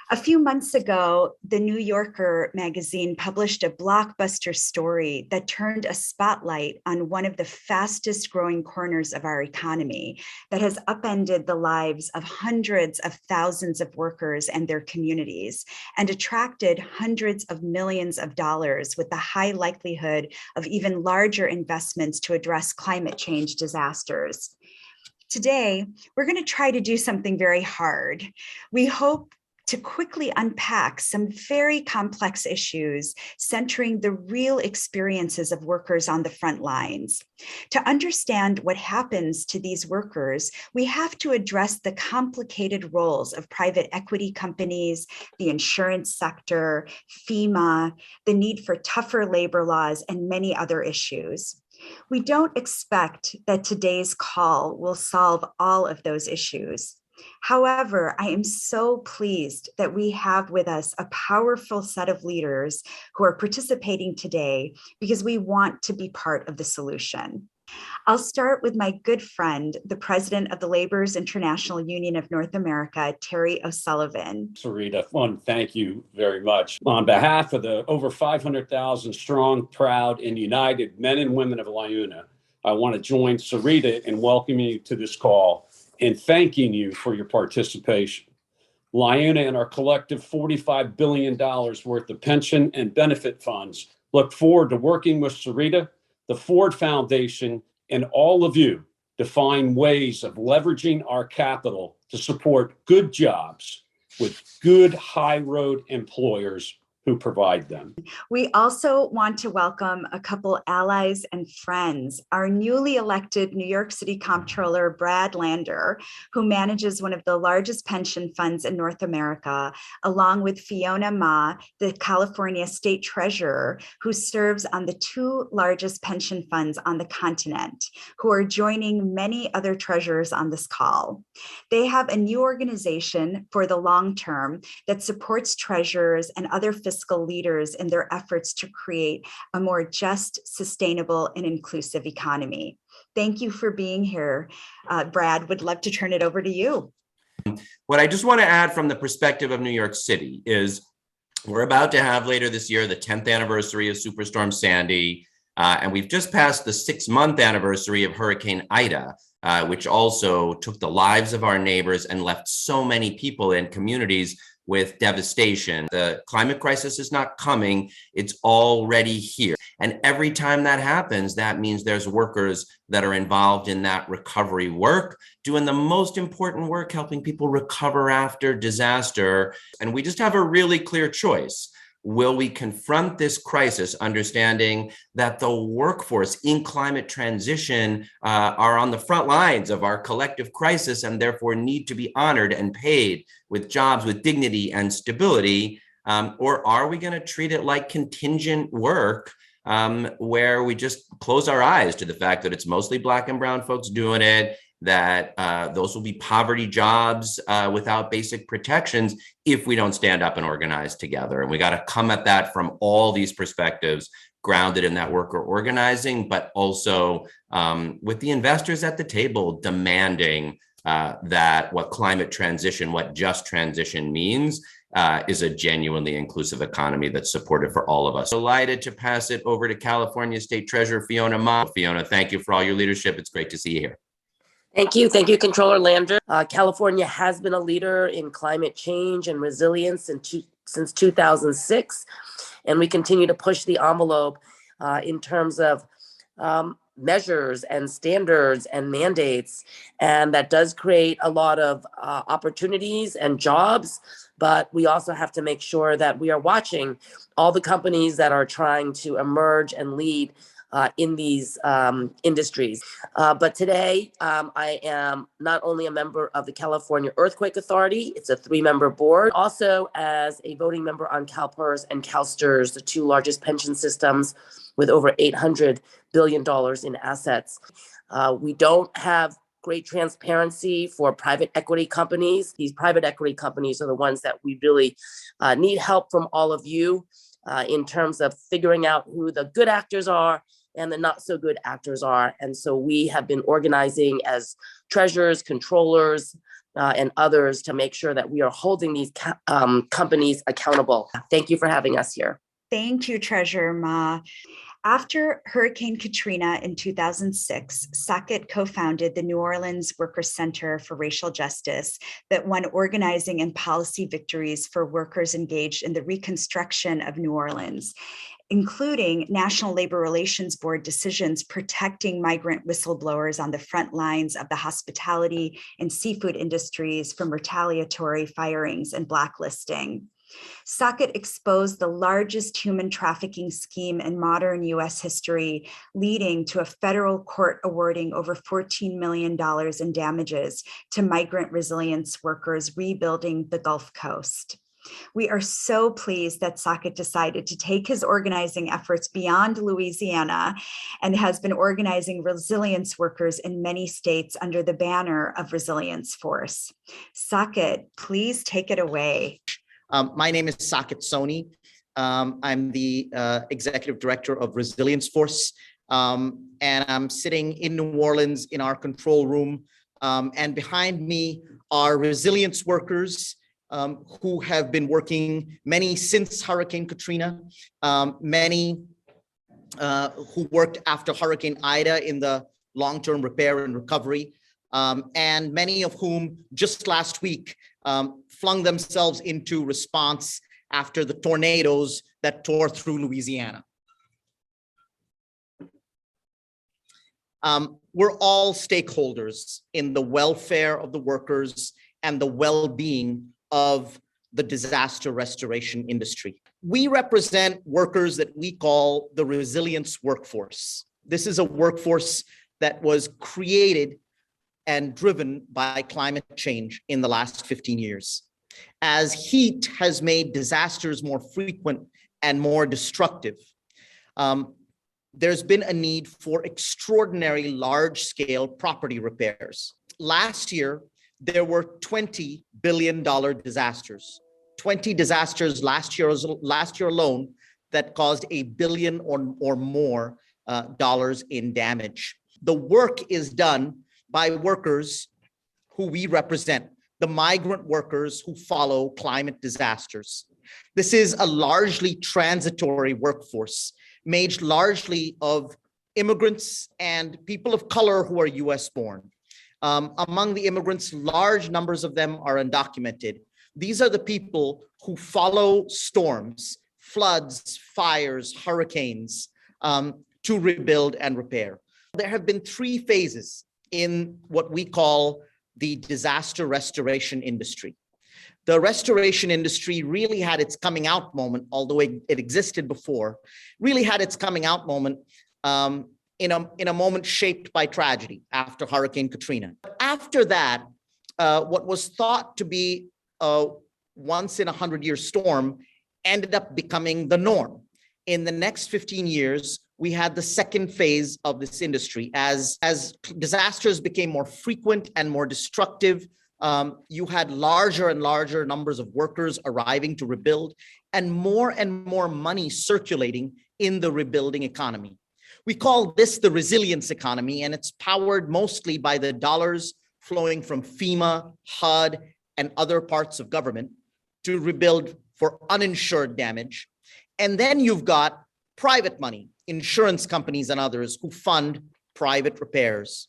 A few months ago, the New Yorker magazine published a blockbuster story that turned a spotlight on one of the fastest growing corners of our economy that has upended the lives of hundreds of thousands of workers and their communities and attracted hundreds of millions of dollars with the high likelihood of even larger investments to address climate change disasters. Today, we're going to try to do something very hard. We hope to quickly unpack some very complex issues centering the real experiences of workers on the front lines. To understand what happens to these workers, we have to address the complicated roles of private equity companies, the insurance sector, FEMA, the need for tougher labor laws, and many other issues. We don't expect that today's call will solve all of those issues. However, I am so pleased that we have with us a powerful set of leaders who are participating today because we want to be part of the solution. I'll start with my good friend, the president of the Laborers International Union of North America, Terry O'Sullivan. Sarita, thank you very much. On behalf of the over 500,000 strong, proud, and united men and women of LiUNA, I want to join Sarita in welcoming you to this call and thanking you for your participation. LiUNA and our collective $45 billion worth of pension and benefit funds look forward to working with Sarita, the Ford Foundation, and all of you to find ways of leveraging our capital to support good jobs with good high road employers who provide them. We also want to welcome a couple allies and friends. Our newly elected New York City Comptroller, Brad Lander, who manages one of the largest pension funds in North America, along with Fiona Ma, the California State Treasurer, who serves on the two largest pension funds on the continent, who are joining many other treasurers on this call. They have a new organization for the long term that supports treasurers and other fiscal leaders in their efforts to create a more just, sustainable, and inclusive economy. Thank you for being here. Brad, would love to turn it over to you. What I just want to add from the perspective of New York City is we're about to have later this year the 10th anniversary of Superstorm Sandy, and we've just passed the 6-month anniversary of Hurricane Ida, which also took the lives of our neighbors and left so many people in communities with devastation. The climate crisis is not coming, it's already here. And every time that happens, that means there's workers that are involved in that recovery work, doing the most important work, helping people recover after disaster. And we just have a really clear choice. Will we confront this crisis, understanding that the workforce in climate transition are on the front lines of our collective crisis and therefore need to be honored and paid with jobs with dignity and stability? Or are we going to treat it like contingent work where we just close our eyes to the fact that it's mostly Black and brown folks doing it, that those will be poverty jobs without basic protections if we don't stand up and organize together? And we got to come at that from all these perspectives, grounded in that worker organizing, but also with the investors at the table demanding that what climate transition, what just transition means is a genuinely inclusive economy that's supported for all of us. Delighted to pass it over to California State Treasurer Fiona Ma. Fiona, thank you for all your leadership. It's great to see you here. Thank you. Thank you, Controller Lander. California has been a leader in climate change and resilience since 2006, and we continue to push the envelope in terms of measures and standards and mandates, and that does create a lot of opportunities and jobs, but we also have to make sure that we are watching all the companies that are trying to emerge and lead in these industries. But today, I am not only a member of the California Earthquake Authority, it's a 3-member board, also as a voting member on CalPERS and CalSTRS, the 2 largest pension systems with over $800 billion in assets. We don't have great transparency for private equity companies. These private equity companies are the ones that we really need help from all of you in terms of figuring out who the good actors are and the not so good actors are. And so we have been organizing as treasurers, controllers, and others to make sure that we are holding these companies accountable. Thank you for having us here. Thank you, Treasurer Ma. After Hurricane Katrina in 2006, Saket co-founded the New Orleans Workers Center for Racial Justice that won organizing and policy victories for workers engaged in the reconstruction of New Orleans, including National Labor Relations Board decisions protecting migrant whistleblowers on the front lines of the hospitality and seafood industries from retaliatory firings and blacklisting. Saket exposed the largest human trafficking scheme in modern US history, leading to a federal court awarding over $14 million in damages to migrant resilience workers rebuilding the Gulf Coast. We are so pleased that Saket decided to take his organizing efforts beyond Louisiana and has been organizing resilience workers in many states under the banner of Resilience Force. Saket, please take it away. My name is Saket Soni. I'm the Executive Director of Resilience Force, and I'm sitting in New Orleans in our control room. And behind me are resilience workers who have been working, many since Hurricane Katrina, many who worked after Hurricane Ida in the long-term repair and recovery, and many of whom just last week flung themselves into response after the tornadoes that tore through Louisiana. We're all stakeholders in the welfare of the workers and the well-being of the disaster restoration industry. We represent workers that we call the resilience workforce. This is a workforce that was created and driven by climate change in the last 15 years. As heat has made disasters more frequent and more destructive, there's been a need for extraordinary large-scale property repairs. Last year, there were $20 billion disasters. 20 disasters last year alone that caused $1 billion or more dollars in damage. The work is done by workers who we represent, the migrant workers who follow climate disasters. This is a largely transitory workforce made largely of immigrants and people of color who are US born. Among the immigrants, large numbers of them are undocumented. These are the people who follow storms, floods, fires, hurricanes to rebuild and repair. There have been 3 phases in what we call the disaster restoration industry. The restoration industry really had its coming out moment, although it existed before, really had its coming out moment in a moment shaped by tragedy after Hurricane Katrina. After that, what was thought to be a once in 100-year storm ended up becoming the norm. In the next 15 years, we had the second phase of this industry. As disasters became more frequent and more destructive, you had larger and larger numbers of workers arriving to rebuild and more money circulating in the rebuilding economy. We call this the resilience economy, and it's powered mostly by the dollars flowing from FEMA, HUD, and other parts of government to rebuild for uninsured damage. And then you've got private money, insurance companies and others who fund private repairs.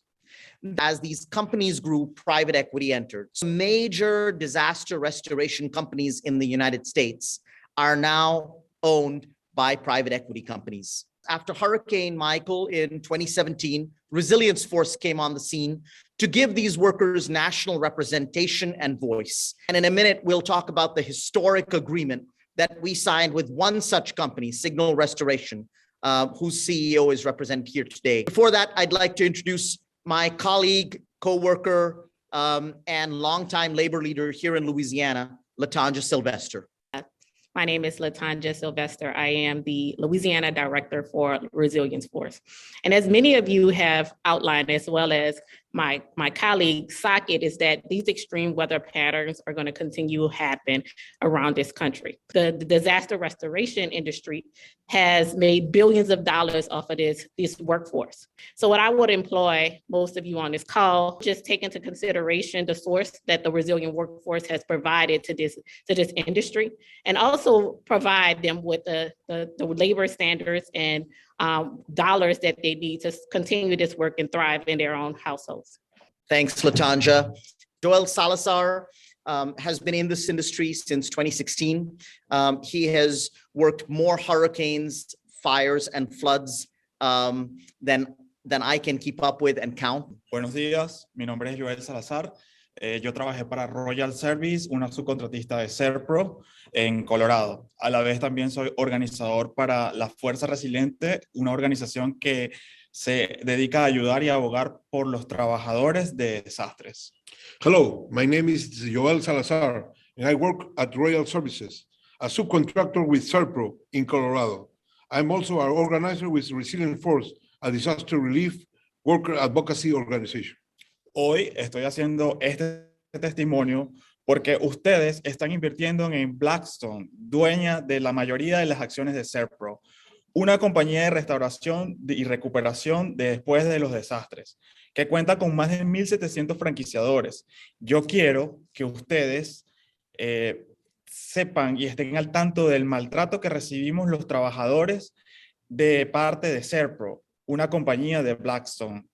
As these companies grew, private equity entered. Major disaster restoration companies in the United States are now owned by private equity companies. After Hurricane Michael in 2017, Resilience Force came on the scene to give these workers national representation and voice. And in a minute, we'll talk about the historic agreement that we signed with one such company, Signal Restoration, whose CEO is represented here today. Before that, I'd like to introduce my colleague, co-worker, and longtime labor leader here in Louisiana, Latanja Sylvester. My name is Latanja Sylvester. I am the Louisiana Director for Resilience Force. And as many of you have outlined, as well as my colleague Saket is that these extreme weather patterns are going to continue to happen around this country. The disaster restoration industry has made billions of dollars off of this workforce. So what I would employ most of you on this call, just take into consideration the source that the resilient workforce has provided to this industry, and also provide them with the labor standards and dollars that they need to continue this work and thrive in their own households. Thanks, Latanja. Joel Salazar has been in this industry since 2016. He has worked more hurricanes, fires, and floods than I can keep up with and count. Buenos días, mi nombre es Joel Salazar. Yo trabajé para Royal Service, una subcontratista de Serpro en Colorado. A la vez también soy organizador para la Fuerza Resiliente, una organización que se dedica a ayudar y abogar por los trabajadores de desastres. Hello, my name is Joel Salazar, and I work at Royal Services, a subcontractor with Serpro in Colorado. I'm also an organizer with Resilient Force, a disaster relief worker advocacy organization. Hoy estoy haciendo este testimonio porque ustedes están invirtiendo en Blackstone, dueña de la mayoría de las acciones de Serpro, una compañía de restauración y recuperación después de los desastres, que cuenta con más de 1,700 franquiciadores. Yo quiero que ustedes sepan y estén al tanto del maltrato que recibimos los trabajadores de parte de Serpro, una compañía de Blackstone.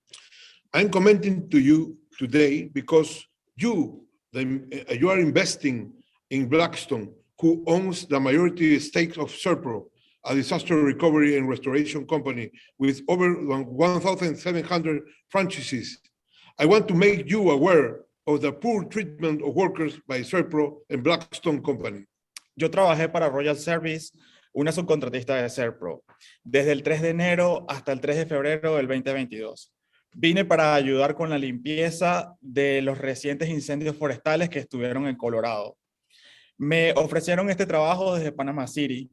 I'm commenting to you today because you are investing in Blackstone, who owns the majority stake of Serpro, a disaster recovery and restoration company with over 1,700 franchises. I want to make you aware of the poor treatment of workers by Serpro and Blackstone Company. Yo trabajé para Royal Service, una subcontratista de Serpro, desde el 3 de enero hasta el 3 de febrero del 2022. Vine para ayudar con la limpieza de los recientes incendios forestales que estuvieron en Colorado. Me ofrecieron este trabajo desde Panama City,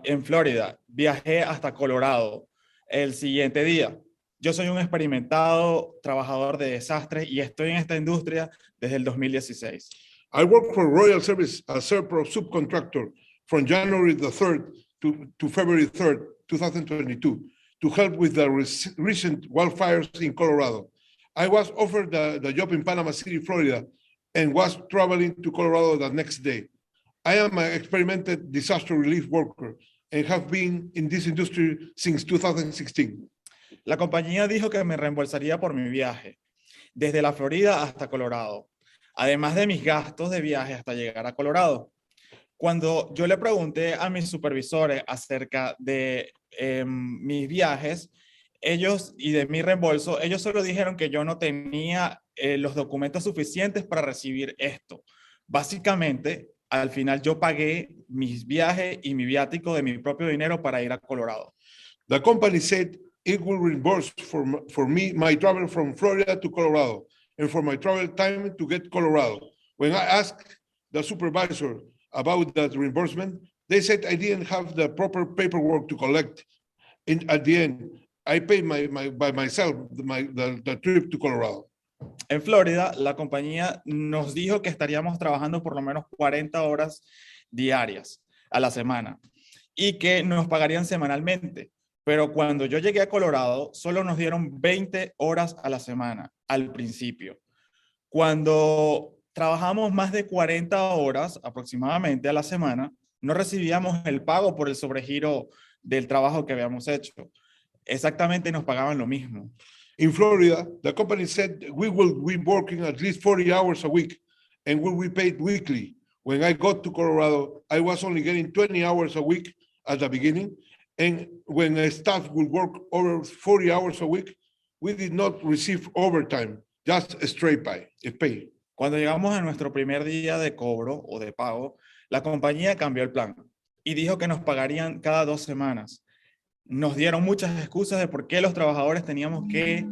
en Florida. Viajé hasta Colorado el siguiente día. Yo soy un experimentado trabajador de desastres y estoy en esta industria desde el 2016. I work for Royal Service as Serpro subcontractor from January the 3rd to February 3rd, 2022. To help with the recent wildfires in Colorado. I was offered the job in Panama City, Florida, and was traveling to Colorado the next day. I am an experimented disaster relief worker and have been in this industry since 2016. La compañía dijo que me reembolsaría por mi viaje, desde la Florida hasta Colorado, además de mis gastos de viaje hasta llegar a Colorado. Cuando yo le pregunté a mis supervisores acerca de mis viajes, ellos y de mi reembolso, ellos solo dijeron que yo no tenía los documentos suficientes para recibir esto. Básicamente, al final yo pagué mis viajes y mi viático de mi propio dinero para ir a Colorado. The company said it will reimburse for me my travel from Florida to Colorado and for my travel time to get Colorado. When I asked the supervisor about that reimbursement, they said I didn't have the proper paperwork to collect. And at the end, I paid by myself the trip to Colorado. En Florida, la compañía nos dijo que estaríamos trabajando por lo menos 40 horas diarias a la semana y que nos pagarían semanalmente. Pero cuando yo llegué a Colorado, solo nos dieron 20 horas a la semana al principio. Cuando trabajamos más de 40 horas aproximadamente a la semana, no recibíamos el pago por el sobregiro del trabajo que habíamos hecho. Exactamente nos pagaban lo mismo. In Florida, the company said we will be working at least 40 hours a week and will be paid weekly. When I got to Colorado, I was only getting 20 hours a week at the beginning. And when a staff would work over 40 hours a week, we did not receive overtime, just a straight pay. Cuando llegamos a nuestro primer día de cobro o de pago, la compañía cambió el plan y dijo que nos pagarían cada 2 semanas. Nos dieron muchas excusas de por qué los trabajadores teníamos que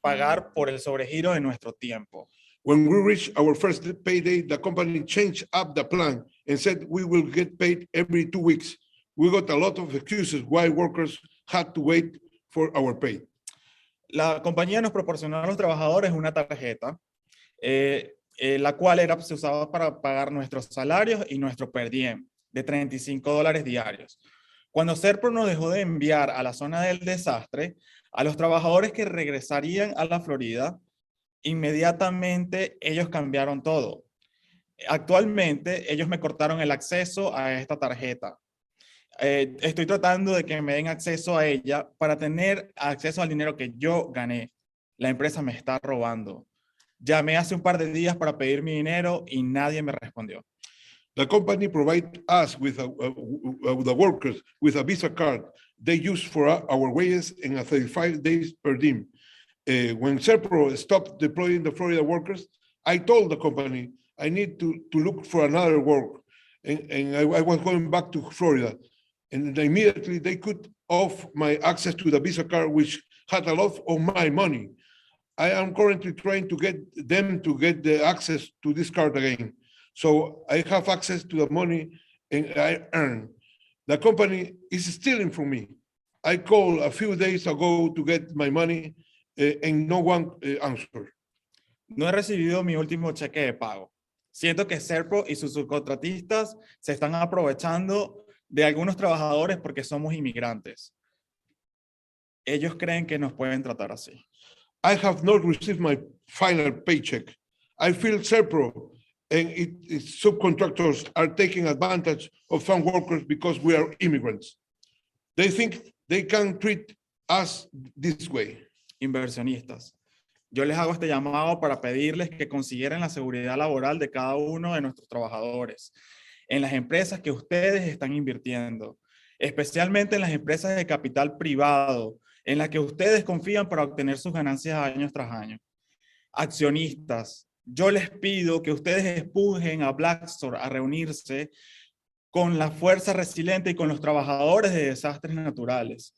pagar por el sobregiro de nuestro tiempo. When we reached our first payday, the company changed up the plan and said we will get paid every 2 weeks. We got a lot of excuses why workers had to wait for our pay. La compañía nos proporcionó a los trabajadores una tarjeta, la cual se usaba para pagar nuestros salarios y nuestro per diem de $35 diarios. Cuando Serpro nos dejó de enviar a la zona del desastre, a los trabajadores que regresarían a la Florida, inmediatamente ellos cambiaron todo. Actualmente ellos me cortaron el acceso a esta tarjeta. Estoy tratando de que me den acceso a ella para tener acceso al dinero que yo gané. La empresa me está robando. Llamé hace un par de días para pedir mi dinero y nadie me respondió. The company provides us with the workers with a Visa card they use for our wages and a 35 days per diem. When Serpro stopped deploying the Florida workers, I told the company I need to look for another work. And I was going back to Florida. And immediately they cut off my access to the Visa card, which had a lot of my money. I am currently trying to get them to get the access to this card again. So I have access to the money and I earn. The company is stealing from me. I called a few days ago to get my money and no one answered. No he recibido mi último cheque de pago. Siento que Serpro y sus subcontratistas se están aprovechando de algunos trabajadores porque somos inmigrantes. Ellos creen que nos pueden tratar así. I have not received my final paycheck. I feel Serpro and its subcontractors are taking advantage of some workers because we are immigrants. They think they can treat us this way. Inversionistas, yo les hago este llamado para pedirles que consideren la seguridad laboral de cada uno de nuestros trabajadores en las empresas que ustedes están invirtiendo, especialmente en las empresas de capital privado, en las que ustedes confían para obtener sus ganancias año tras año. Accionistas, yo les pido que ustedes empujen a Blackstone a reunirse con la fuerza resiliente y con los trabajadores de desastres naturales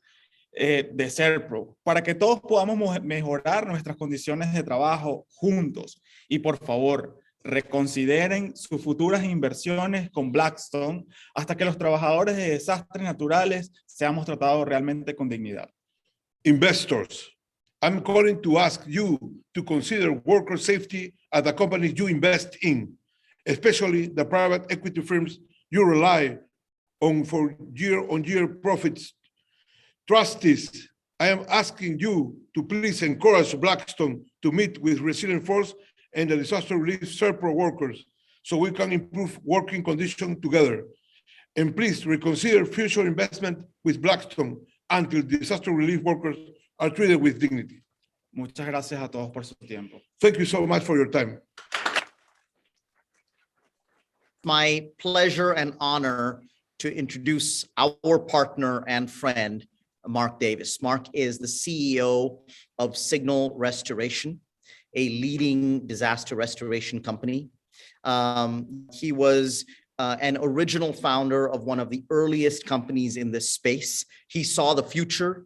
de Serpro, para que todos podamos mejorar nuestras condiciones de trabajo juntos. Y por favor, reconsideren sus futuras inversiones con Blackstone hasta que los trabajadores de desastres naturales seamos tratados realmente con dignidad. Investors, I'm calling to ask you to consider worker safety at the companies you invest in, especially the private equity firms you rely on for year-on-year profits. Trustees, I am asking you to please encourage Blackstone to meet with Resilient Force and the disaster relief Serpro workers so we can improve working conditions together. And please reconsider future investment with Blackstone until disaster relief workers are treated with dignity. Muchas gracias a todos por su tiempo. Thank you so much for your time. My pleasure and honor to introduce our partner and friend, Mark Davis. Mark is the CEO of Signal Restoration, a leading disaster restoration company. He was an original founder of one of the earliest companies in this space. He saw the future.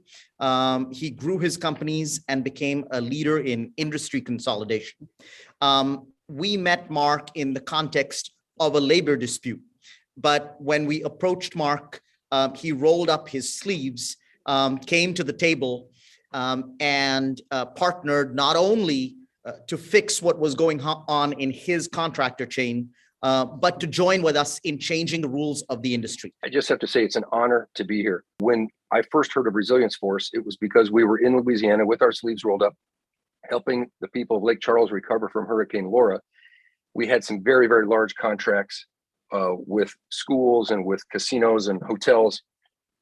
He grew his companies and became a leader in industry consolidation. We met Mark in the context of a labor dispute, but when we approached Mark, he rolled up his sleeves, came to the table, and partnered not only to fix what was going on in his contractor chain, but to join with us in changing the rules of the industry. I just have to say it's an honor to be here. When I first heard of Resilience Force, it was because we were in Louisiana with our sleeves rolled up, helping the people of Lake Charles recover from Hurricane Laura. We had some very, very large contracts with schools and with casinos and hotels,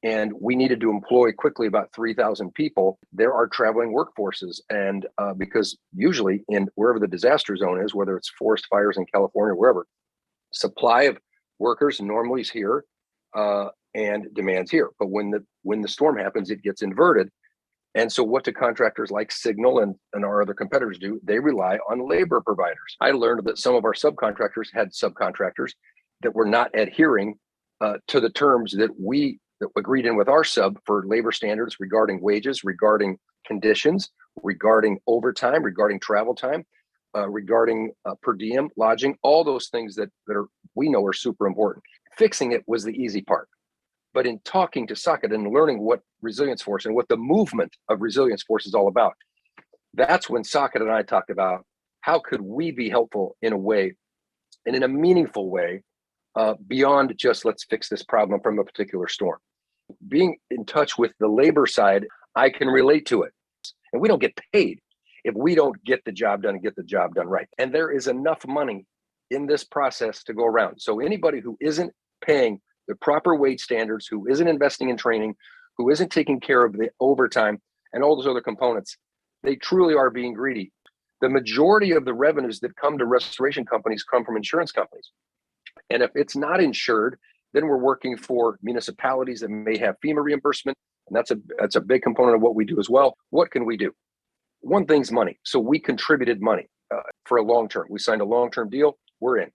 and we needed to employ quickly about 3,000 people. There are traveling workforces, and because usually in wherever the disaster zone is, whether it's forest fires in California, wherever, supply of workers normally is here and demand's here. But when the storm happens, it gets inverted. And so what do contractors like Signal and our other competitors do? They rely on labor providers. I learned that some of our subcontractors had subcontractors that were not adhering to the terms that we agreed in with our sub for labor standards regarding wages, regarding conditions, regarding overtime, regarding travel time, regarding per diem, lodging, all those things that we know are super important. Fixing it was the easy part. But in talking to Saket and learning what Resilience Force and what the movement of Resilience Force is all about, That's when Saket and I talked about how could we be helpful in a way and in a meaningful way beyond just let's fix this problem from a particular storm. Being in touch with the labor side, I can relate to it. And we don't get paid if we don't get the job done and get the job done right. And there is enough money in this process to go around. So anybody who isn't paying the proper wage standards, who isn't investing in training, who isn't taking care of the overtime and all those other components, they truly are being greedy. The majority of the revenues that come to restoration companies come from insurance companies. And if it's not insured, then we're working for municipalities that may have FEMA reimbursement. And that's a big component of what we do as well. What can we do? One thing's money. So we contributed money for a long term. We signed a long-term deal. We're in.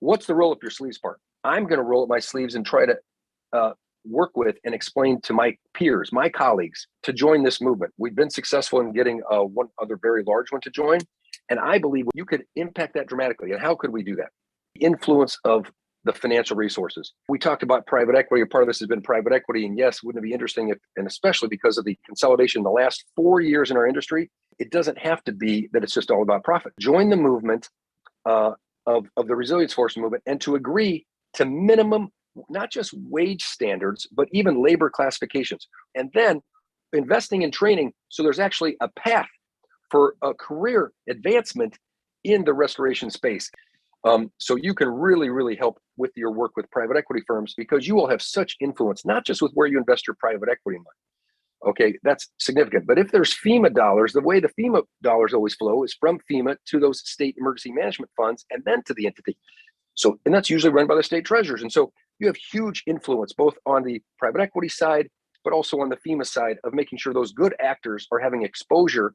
What's the roll up your sleeves part? I'm going to roll up my sleeves and try to work with and explain to my peers, my colleagues, to join this movement. We've been successful in getting one other very large one to join. And I believe you could impact that dramatically. And how could we do that? The influence of the financial resources. We talked about private equity. A part of this has been private equity. And yes, wouldn't it be interesting if, and especially because of the consolidation in the last 4 years in our industry, it doesn't have to be that it's just all about profit. Join the movement of the Resilience Force movement and to agree to minimum, not just wage standards, but even labor classifications. And then investing in training so there's actually a path for a career advancement in the restoration space. So you can really, really help with your work with private equity firms because you will have such influence, not just with where you invest your private equity money. Okay, that's significant. But if there's FEMA dollars, the way the FEMA dollars always flow is from FEMA to those state emergency management funds and then to the entity. So, and that's usually run by the state treasurers. And so you have huge influence both on the private equity side, but also on the FEMA side of making sure those good actors are having exposure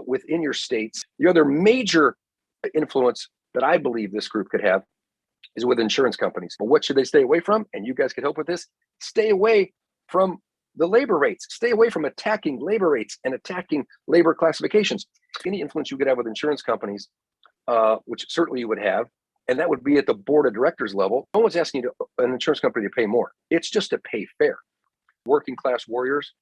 within your states. The other major influence that I believe this group could have is with insurance companies. But what should they stay away from? And you guys could help with this. Stay away from the labor rates. Stay away from attacking labor rates and attacking labor classifications. Any influence you could have with insurance companies, which certainly you would have, and that would be at the board of directors level. No one's asking an insurance company to pay more. It's just to pay fair. Working class warriors.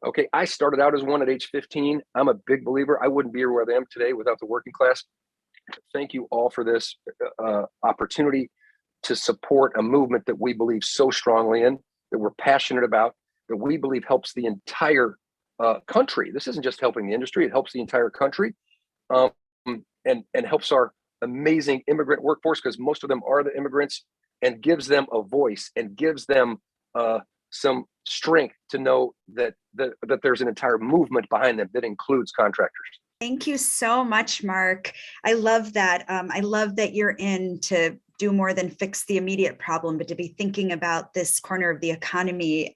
Okay, I started out as one at age 15. I'm a big believer. I wouldn't be here where I am today without the working class. Thank you all for this opportunity to support a movement that we believe so strongly in, that we're passionate about, that we believe helps the entire country. This isn't just helping the industry, it helps the entire country and helps our amazing immigrant workforce because most of them are the immigrants and gives them a voice and gives them some strength to know that there's an entire movement behind them that includes contractors. Thank you so much, Mark. I love that. I love that you're in to do more than fix the immediate problem, but to be thinking about this corner of the economy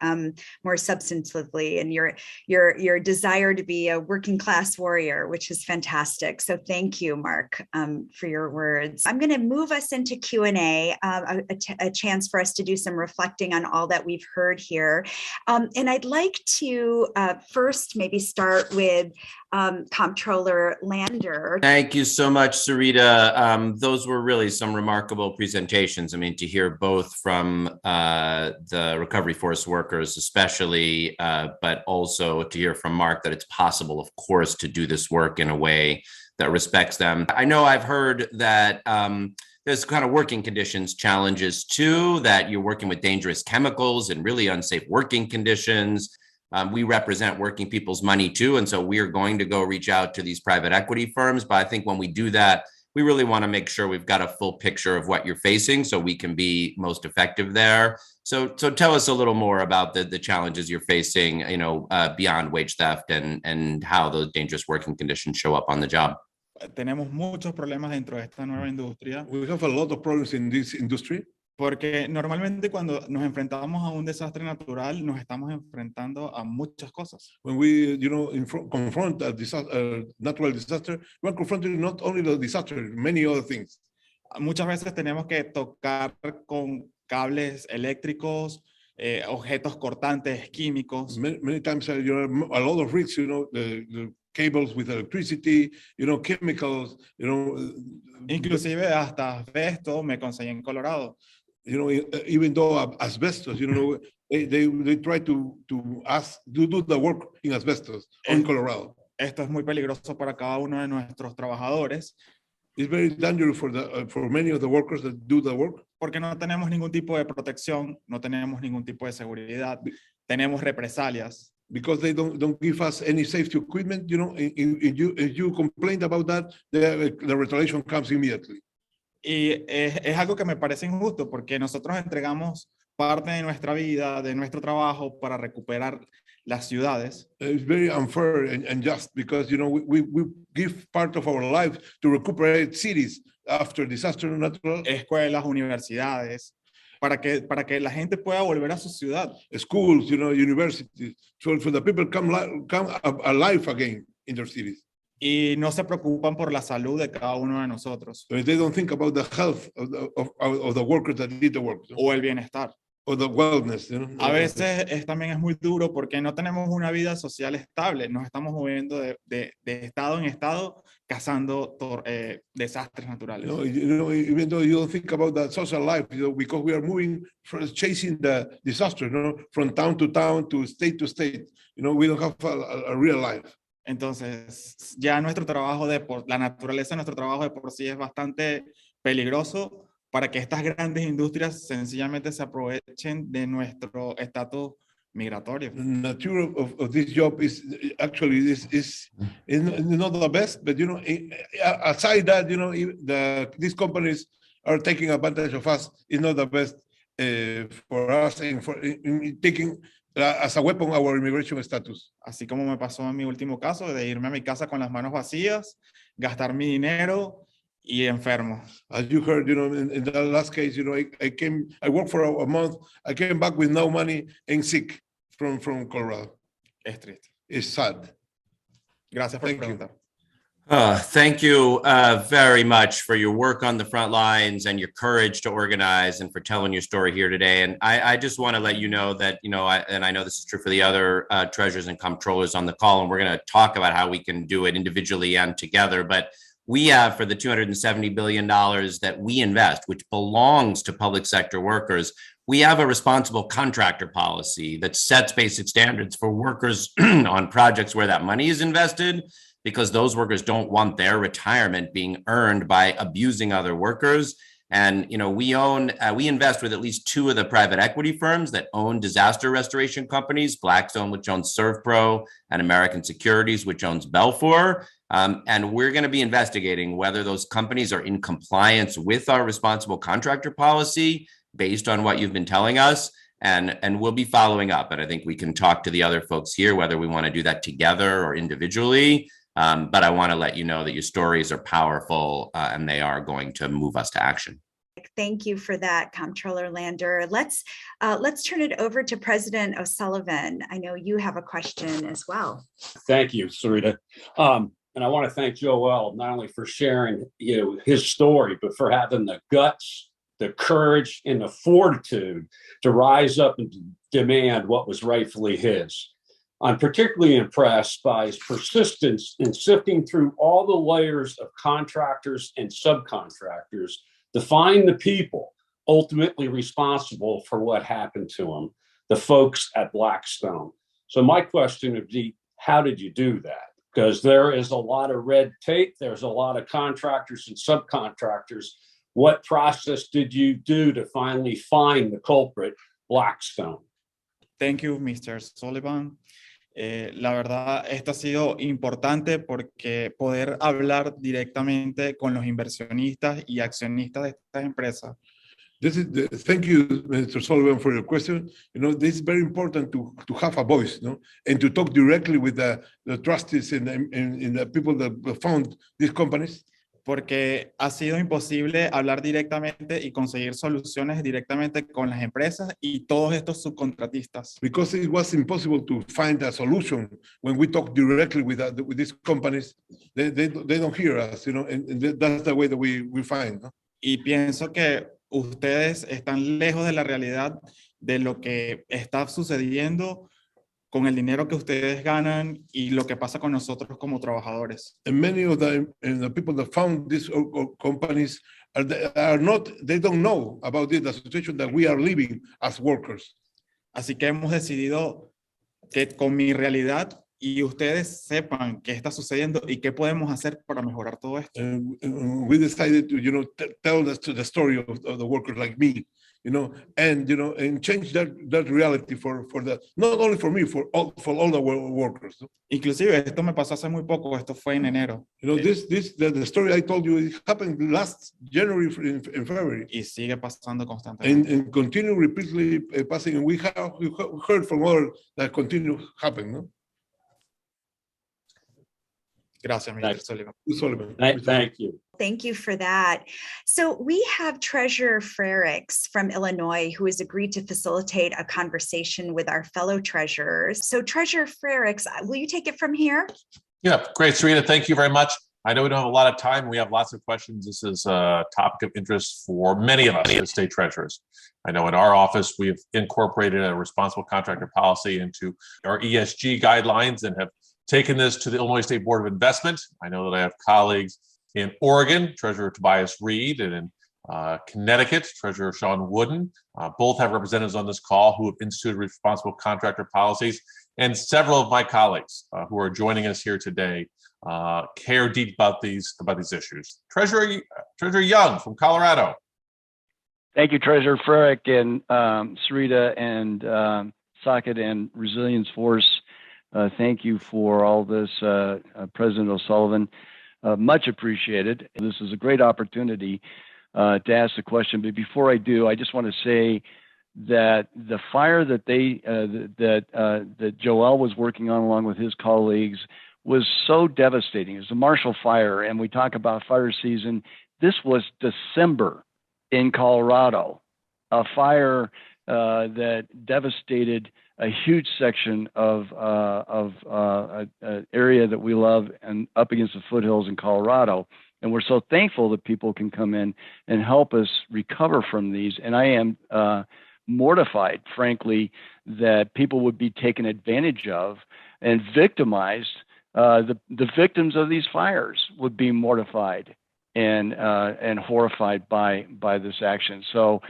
more substantively, and your desire to be a working class warrior, which is fantastic. So thank you, Mark, for your words. I'm going to move us into Q&A, a chance for us to do some reflecting on all that we've heard here. And I'd like to first maybe start with Comptroller Lander. Thank you so much, Sarita. Those were really some remarkable presentations. I mean, to hear both from the Recovery Force workers, especially, but also to hear from Mark that it's possible, of course, to do this work in a way that respects them. I know I've heard that there's kind of working conditions challenges too, that you're working with dangerous chemicals and really unsafe working conditions. We represent working people's money too. And so we're going to go reach out to these private equity firms. But I think when we do that, we really want to make sure we've got a full picture of what you're facing so we can be most effective there. So tell us a little more about the challenges you're facing, beyond wage theft and how those dangerous working conditions show up on the job. Tenemos muchos problemas dentro de esta nueva industria. We have a lot of problems in this industry. Porque normalmente cuando nos enfrentamos a un desastre natural, nos estamos enfrentando a muchas cosas. When we, confront a natural disaster, we're confronting not only the disaster, many other things. Muchas veces tenemos que tocar con cables eléctricos, objetos cortantes, químicos. Many times, a lot of risks, the cables with electricity, chemicals, Inclusive hasta asbesto me conseguí en Colorado. Even though asbestos, they try to do the work in asbestos in Colorado. Esto es muy peligroso para cada uno de nuestros trabajadores It's very dangerous for many of the workers that do the work porque no tenemos ningún tipo de protección, no tenemos ningún tipo de seguridad, tenemos represalias. because they don't give us any safety equipment. You know, if you complain about that, the retaliation comes immediately. Y es algo que me parece injusto porque nosotros entregamos parte de nuestra vida, de nuestro trabajo para recuperar las ciudades. It's very unfair and unjust because, you know, we give part of our life to recuperate cities after disaster natural. Escuelas, universidades, para que la gente pueda volver a su ciudad. Schools, you know, universities, so the people come alive again in their cities. Y no se preocupan por la salud de cada uno de nosotros. So they don't think about the health of the workers that did the work, you know, O el bienestar. or the wellness. You know? A veces también es muy duro porque no tenemos una vida social estable. Nos estamos moviendo de estado en estado, cazando desastres naturales. Even though you don't think about that social life, you know, because we are moving, chasing the disaster, you know, from town to state, you know, we don't have a real life. Entonces, ya nuestro trabajo la naturaleza de nuestro trabajo de por sí es bastante peligroso para que estas grandes industrias sencillamente se aprovechen de nuestro estatus migratorio. The nature of this job is actually is not the best, but you know, aside that, you know, these companies are taking advantage of us. It's not the best for us and for taking as a weapon our immigration status. Así como me pasó en mi último caso, de irme a mi casa con las manos vacías, gastar mi dinero y enfermo. As you heard, you know, in the last case, you know, I worked for a month. I came back with no money and sick from Colorado. Es triste. It's sad. Gracias por Thank you. preguntar. Thank you very much for your work on the front lines and your courage to organize and for telling your story here today. And I just want to let you know that, you know, and I know this is true for the other treasurers and comptrollers on the call, and we're going to talk about how we can do it individually and together. But we have, for the $270 billion that we invest, which belongs to public sector workers, we have a responsible contractor policy that sets basic standards for workers on projects where that money is invested, because those workers don't want their retirement being earned by abusing other workers. And, you know, we invest with at least two of the private equity firms that own disaster restoration companies, Blackstone, which owns ServPro, and American Securities, which owns Belfor. And we're going to be investigating whether those companies are in compliance with our responsible contractor policy based on what you've been telling us. And we'll be following up. And I think we can talk to the other folks here, whether we want to do that together or individually. But I want to let you know that your stories are powerful and they are going to move us to action. Thank you for that, Comptroller Lander. Let's turn it over to President O'Sullivan. I know you have a question as well. Thank you, Sarita. And I want to thank Joel not only for sharing, you know, his story, but for having the guts, the courage, and the fortitude to rise up and demand what was rightfully his. I'm particularly impressed by his persistence in sifting through all the layers of contractors and subcontractors to find the people ultimately responsible for what happened to him, the folks at Blackstone. So my question would be, how did you do that? Because there is a lot of red tape. There's a lot of contractors and subcontractors. What process did you do to finally find the culprit, Blackstone? Thank you, Mr. Sullivan. La verdad, esto ha sido importante porque poder hablar directamente con los inversionistas y accionistas de estas empresas. Thank you, Mr. Sullivan, for your question. You know, this is very important to have a voice, you know, and to talk directly with the trustees and the people that found these companies. Porque ha sido imposible hablar directamente y conseguir soluciones directamente con las empresas y todos estos subcontratistas. Because it was impossible to find a solution when we talk directly with these companies. They don't hear us, you know, and that's the way that we find. ¿No? Y pienso que ustedes están lejos de la realidad de lo que está sucediendo con el dinero que ustedes ganan y lo que pasa con nosotros como trabajadores. And many of the people that found these companies they don't know about the situation that we are living as workers. Así que hemos decidido que con mi realidad y ustedes sepan qué está sucediendo y qué podemos hacer para mejorar todo esto. We decided to, tell the story of the workers like me, and change that reality for the, not only for me, for all the workers. No? Inclusive esto me pasó hace muy poco, esto fue en enero. The story I told you, it happened last January in February. Y sigue pasando constantemente. And continue repeatedly passing. And we heard from others that continue happening. No? Gracias, Mr. Sullivan. Thank you. Thank you for that. So we have Treasurer Frericks from Illinois who has agreed to facilitate a conversation with our fellow treasurers. So Treasurer Frericks, will you take it from here? Yeah, great, Sarita. Thank you very much. I know we don't have a lot of time. We have lots of questions. This is a topic of interest for many of us as state treasurers. I know in our office, we've incorporated a responsible contractor policy into our ESG guidelines and have taken this to the Illinois State Board of Investment. I know that I have colleagues in Oregon, Treasurer Tobias Reed, and in Connecticut, Treasurer Sean Wooden. Both have representatives on this call who have instituted responsible contractor policies, and several of my colleagues who are joining us here today care deep about these issues. Treasurer Young from Colorado. Thank you, Treasurer Frerick and Sarita and Socket and Resilience Force. Thank you for all this, President O'Sullivan. Much appreciated. This is a great opportunity to ask the question. But before I do, I just want to say that the fire that that Joel was working on along with his colleagues was so devastating. It was a Marshall Fire, and we talk about fire season. This was December in Colorado, a fire that devastated a huge section of area that we love and up against the foothills in Colorado. And we're so thankful that people can come in and help us recover from these. And I am mortified, frankly, that people would be taken advantage of and victimized. The victims of these fires would be mortified and horrified by this action. So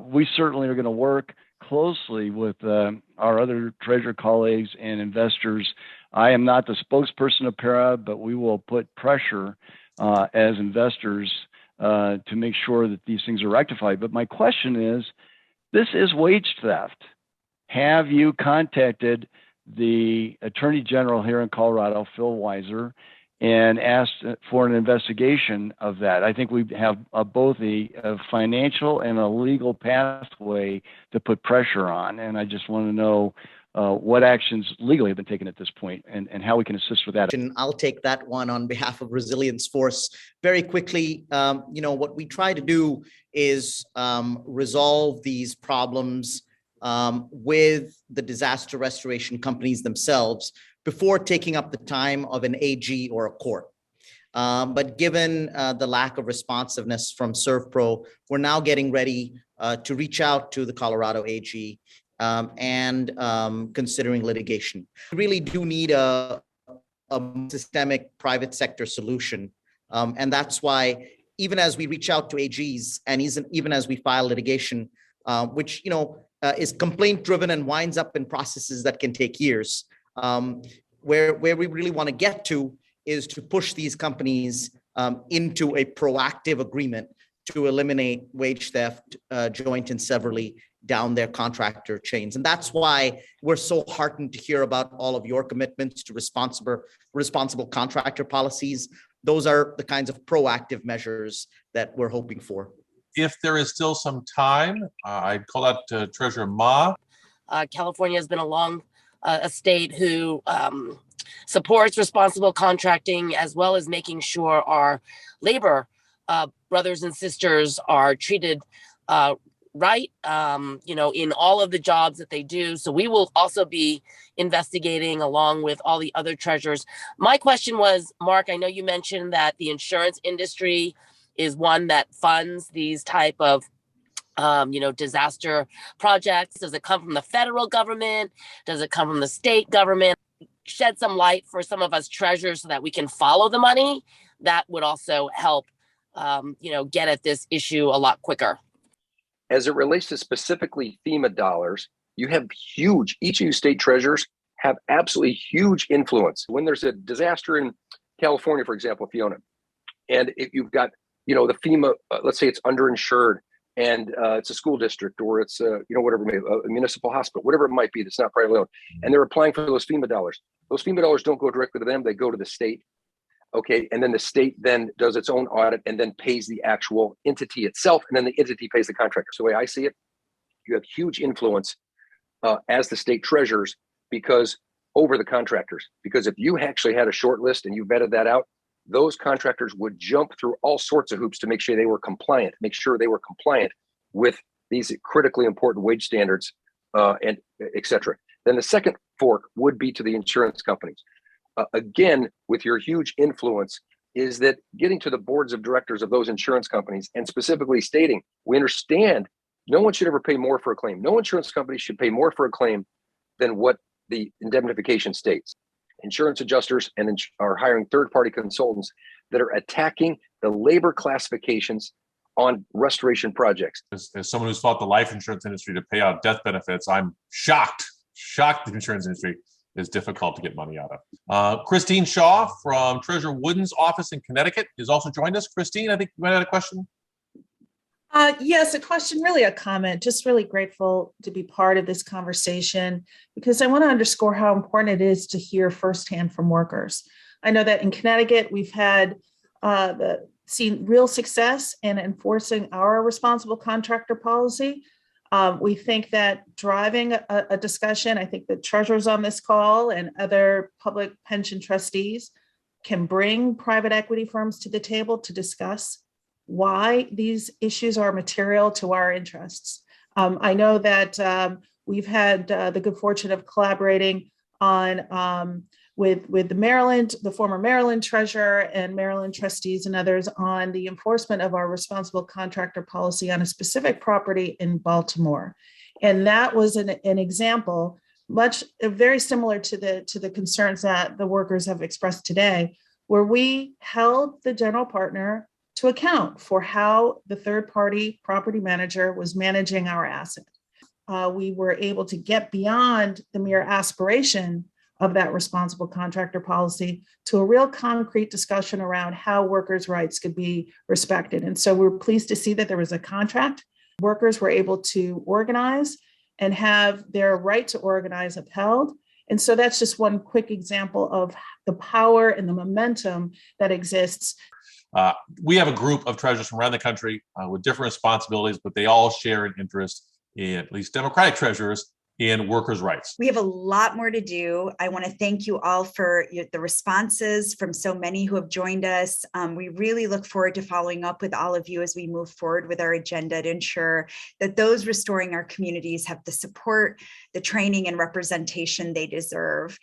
we certainly are going to work closely with our other treasurer colleagues and investors. I am not the spokesperson of PARA, but we will put pressure as investors to make sure that these things are rectified. But my question is, this is wage theft. Have you contacted the Attorney General here in Colorado, Phil Weiser, and asked for an investigation of that? I think we have both a financial and a legal pathway to put pressure on. And I just want to know what actions legally have been taken at this point and how we can assist with that. And I'll take that one on behalf of Resilience Force. Very quickly, what we try to do is resolve these problems with the disaster restoration companies themselves before taking up the time of an AG or a court. But given the lack of responsiveness from ServPro, we're now getting ready to reach out to the Colorado AG and considering litigation. We really do need a systemic private sector solution. And that's why even as we reach out to AGs and even as we file litigation, which is complaint driven and winds up in processes that can take years, where we really want to get to is to push these companies into a proactive agreement to eliminate wage theft joint and severally down their contractor chains. And that's why we're so heartened to hear about all of your commitments to responsible contractor policies. Those are the kinds of proactive measures that we're hoping for. If there is still some time, I'd call out Treasurer Ma. California has been a state who supports responsible contracting, as well as making sure our labor brothers and sisters are treated right, in all of the jobs that they do. So we will also be investigating along with all the other treasurers. My question was, Mark, I know you mentioned that the insurance industry is one that funds these type of disaster projects. Does it come from the federal government? Does it come from the state government? Shed some light for some of us treasurers so that we can follow the money. That would also help, get at this issue a lot quicker. As it relates to specifically FEMA dollars, you have each of you state treasurers have absolutely huge influence. When there's a disaster in California, for example, Fiona, and if you've got, the FEMA, let's say it's underinsured, and it's a school district, or it's whatever, maybe a municipal hospital, whatever it might be, that's not privately owned, and they're applying for those FEMA dollars. Those FEMA dollars don't go directly to them; they go to the state. Okay, and then the state then does its own audit and then pays the actual entity itself, and then the entity pays the contractor. So the way I see it, you have huge influence as the state treasurers because over the contractors. Because if you actually had a short list and you vetted that out, those contractors would jump through all sorts of hoops to make sure they were compliant, with these critically important wage standards, and et cetera. Then the second fork would be to the insurance companies. Again, with your huge influence, is that getting to the boards of directors of those insurance companies and specifically stating, we understand no one should ever pay more for a claim. No insurance company should pay more for a claim than what the indemnification states. Insurance adjusters are hiring third-party consultants that are attacking the labor classifications on restoration projects. As someone who's fought the life insurance industry to pay out death benefits, I'm shocked the insurance industry is difficult to get money out of. Christine Shaw from Treasurer Wooden's office in Connecticut is also joined us. Christine, I think you might have a question. Yes, a question, really a comment. Just really grateful to be part of this conversation because I want to underscore how important it is to hear firsthand from workers. I know that in Connecticut, we've had seen real success in enforcing our responsible contractor policy. We think that driving a discussion, I think the treasurers on this call and other public pension trustees can bring private equity firms to the table to discuss why these issues are material to our interests. I know that we've had the good fortune of collaborating on with the former Maryland treasurer and Maryland trustees and others on the enforcement of our responsible contractor policy on a specific property in Baltimore. And that was an example very similar to the concerns that the workers have expressed today, where we held the general partner to account for how the third-party property manager was managing our asset. We were able to get beyond the mere aspiration of that responsible contractor policy to a real concrete discussion around how workers' rights could be respected. And so we're pleased to see that there was a contract. Workers were able to organize and have their right to organize upheld. And so that's just one quick example of the power and the momentum that exists. We have a group of treasurers from around the country with different responsibilities, but they all share an interest in, at least Democratic treasurers, in workers' rights. We have a lot more to do. I want to thank you all for the responses from so many who have joined us. We really look forward to following up with all of you as we move forward with our agenda to ensure that those restoring our communities have the support, the training, and representation they deserve.